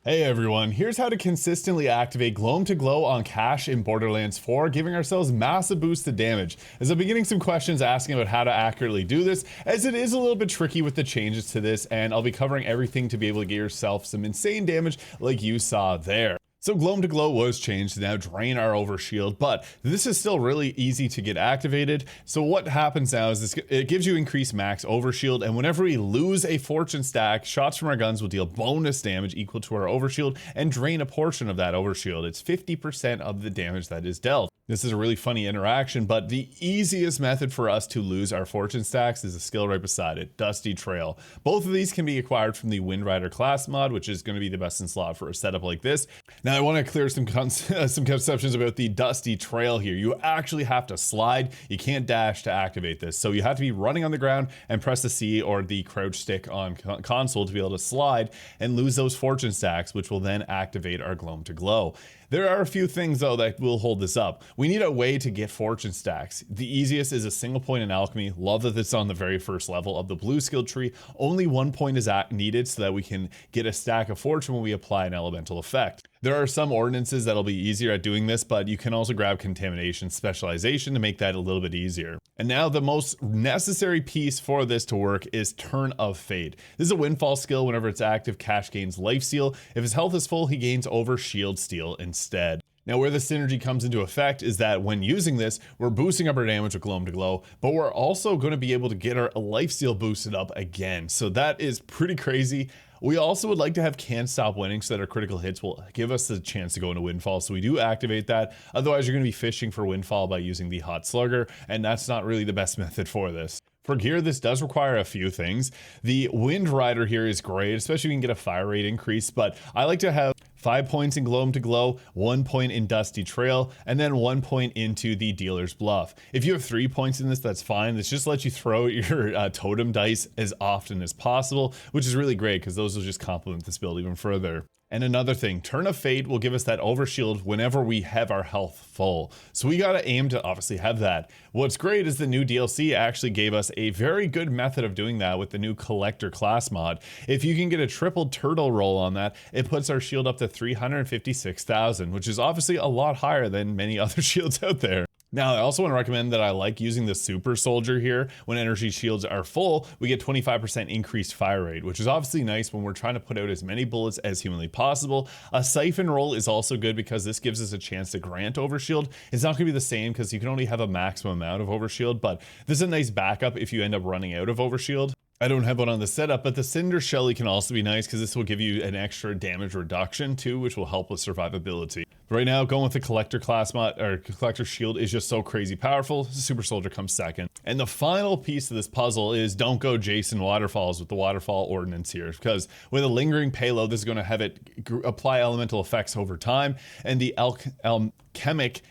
Hey everyone, here's how to consistently activate Gloam to Glow on Cache in Borderlands 4, giving ourselves massive boosts to damage. As I'm beginning some questions asking about how to accurately do this, as it is a little bit tricky with the changes to this, and I'll be covering everything to be able to get yourself some insane damage like you saw there. So Gloam to Glow was changed to now drain our overshield, but this is still really easy to get activated. So what happens now is it gives you increased max overshield, and whenever we lose a fortune stack, shots from our guns will deal bonus damage equal to our overshield and drain a portion of that overshield. It's 50% of the damage that is dealt. This is a really funny interaction, but the easiest method for us to lose our fortune stacks is a skill right beside it, Dusty Trail. Both of these can be acquired from the Wind Rider class mod, which is going to be the best in slot for a setup like this. Now I want to clear some conceptions about the Dusty Trail here. You actually have to slide, you can't dash to activate this. So you have to be running on the ground and press the C or the crouch stick on console to be able to slide and lose those fortune stacks, which will then activate our Gloam to Glow. There are a few things though that will hold this up. We need a way to get fortune stacks. The easiest is a single point in alchemy. Love that it's on the very first level of the blue skill tree. Only 1 point is needed so that we can get a stack of fortune when we apply an elemental effect. There are some ordinances that'll be easier at doing this, but you can also grab contamination specialization to make that a little bit easier. And now the most necessary piece for this to work is Turn of Fate. This is a windfall skill. Whenever it's active, Cache gains life steal. If his health is full, he gains over shield steal instead. Now where the synergy comes into effect is that when using this, we're boosting up our damage with Gloam to Glow, but we're also going to be able to get our life steal boosted up again. So that is pretty crazy. We also would like to have Can't Stop Winning so that our critical hits will give us the chance to go into Windfall. So we do activate that. Otherwise, you're going to be fishing for Windfall by using the Hot Slugger, and that's not really the best method for this. For gear, this does require a few things. The Wind Rider here is great, especially if you can get a fire rate increase, but I like to have 5 points in Gloam to Glow, 1 point in Dusty Trail, and then 1 point into the Dealer's Bluff. If you have 3 points in this, that's fine. This just lets you throw your totem dice as often as possible, which is really great because those will just complement this build even further. And another thing, Turn of Fate will give us that overshield whenever we have our health full. So we gotta aim to obviously have that. What's great is the new DLC actually gave us a very good method of doing that with the new Collector class mod. If you can get a triple turtle roll on that, it puts our shield up to 356,000, which is obviously a lot higher than many other shields out there. Now, I also want to recommend that I like using the Super Soldier here. When energy shields are full, we get 25% increased fire rate, which is obviously nice when we're trying to put out as many bullets as humanly possible. A Siphon Roll is also good because this gives us a chance to grant overshield. It's not going to be the same because you can only have a maximum amount of overshield, but this is a nice backup if you end up running out of overshield. I don't have one on the setup, but the Cinder Shelly can also be nice because this will give you an extra damage reduction too, which will help with survivability. But right now, going with the Collector class mod, or Collector shield, is just so crazy powerful. Super Soldier comes second. And the final piece of this puzzle is don't go Jason Waterfalls with the Waterfall Ordinance here, because with a lingering payload, this is going to have it apply elemental effects over time, and the alchemic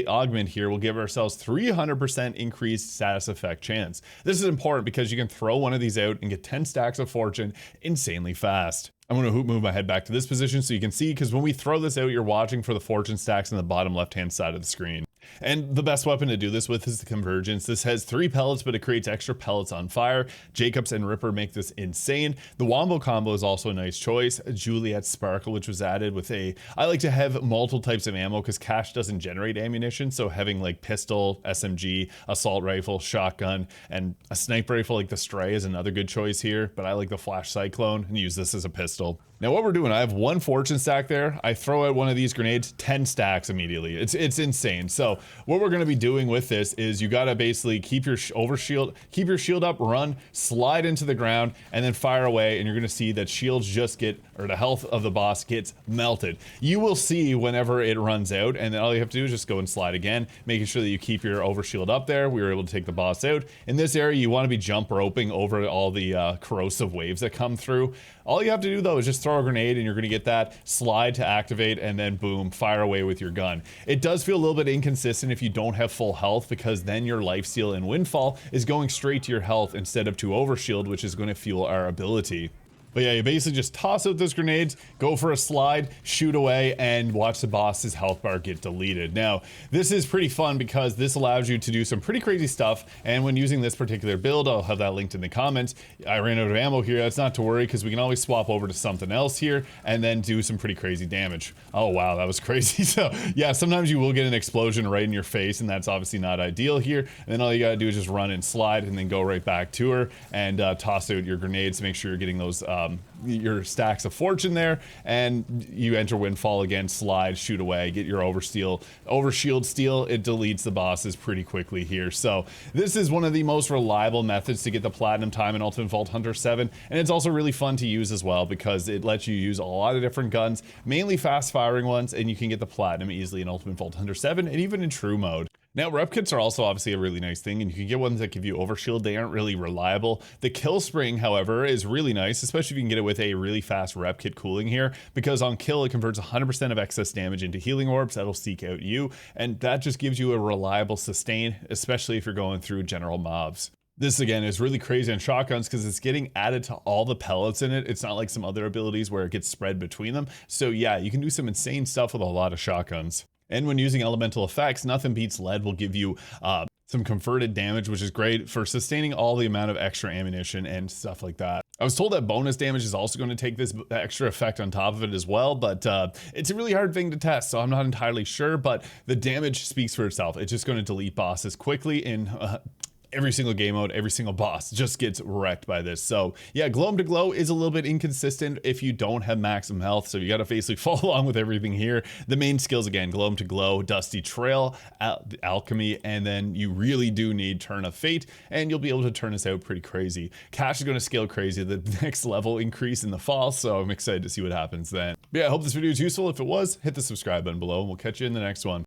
augment here will give ourselves 300% increased status effect chance. This is important because you can throw one of these out and get 10 stacks of fortune insanely fast. I'm going to move my head back to this position so you can see, because when we throw this out, you're watching for the fortune stacks on the bottom left-hand side of the screen. And the best weapon to do this with is the Convergence. This has 3 pellets, but it creates extra pellets on fire. Jacobs and Ripper make this insane. The Wombo combo is also a nice choice. Juliet Sparkle, which was added with I like to have multiple types of ammo because Cache doesn't generate ammunition. So having like pistol, SMG, assault rifle, shotgun, and a sniper rifle like the Stray is another good choice here. But I like the Flash Cyclone and use this as a pistol. Now what we're doing, I have 1 fortune stack there. I throw out one of these grenades, 10 stacks immediately. It's insane. So what we're gonna be doing with this is you gotta basically keep your keep your shield up, run, slide into the ground, and then fire away, and you're gonna see that shields just or the health of the boss gets melted. You will see whenever it runs out, and then all you have to do is just go and slide again, making sure that you keep your overshield up there. We were able to take the boss out. In this area, you wanna be jump roping over all the corrosive waves that come through. All you have to do though is just throw a grenade and you're gonna get that, slide to activate, and then boom, fire away with your gun. It does feel a little bit inconsistent if you don't have full health, because then your lifesteal and windfall is going straight to your health instead of to overshield, which is going to fuel our ability. But yeah, you basically just toss out those grenades, go for a slide, shoot away, and watch the boss's health bar get deleted. Now, this is pretty fun because this allows you to do some pretty crazy stuff, and when using this particular build, I'll have that linked in the comments. I ran out of ammo here, that's not to worry, because we can always swap over to something else here, and then do some pretty crazy damage. Oh wow, that was crazy. So yeah, sometimes you will get an explosion right in your face, and that's obviously not ideal here. And then all you gotta do is just run and slide, and then go right back to her, and toss out your grenades to make sure you're getting those your stacks of fortune there, and you enter windfall again, slide, shoot away, get your overshield steal. It deletes the bosses pretty quickly here. So this is one of the most reliable methods to get the platinum time in Ultimate Vault Hunter 7, and it's also really fun to use as well because it lets you use a lot of different guns, mainly fast firing ones, and you can get the platinum easily in Ultimate Vault Hunter 7 and even in true mode. Now, rep kits are also obviously a really nice thing, and you can get ones that give you overshield. They aren't really reliable. The kill spring, however, is really nice, especially if you can get it with a really fast rep kit cooling here, because on kill, it converts 100% of excess damage into healing orbs that'll seek out you, and that just gives you a reliable sustain, especially if you're going through general mobs. This again is really crazy on shotguns because it's getting added to all the pellets in it. It's not like some other abilities where it gets spread between them. So yeah, you can do some insane stuff with a lot of shotguns. And when using elemental effects, nothing beats lead will give you some converted damage, which is great for sustaining all the amount of extra ammunition and stuff like that. I was told that bonus damage is also going to take this extra effect on top of it as well, but it's a really hard thing to test, so I'm not entirely sure, but the damage speaks for itself. It's just going to delete bosses quickly in every single game mode. Every single boss just gets wrecked by this. So yeah, Gloam to Glow is a little bit inconsistent if you don't have maximum health, so you got to basically follow along with everything here. The main skills again, Gloam to Glow, Dusty Trail, Alchemy, and then you really do need Turn of Fate, and you'll be able to turn this out pretty crazy. Cash is going to scale crazy the next level increase in the fall, so I'm excited to see what happens then. But yeah, I hope this video is useful. If it was, hit the subscribe button below, and we'll catch you in the next one.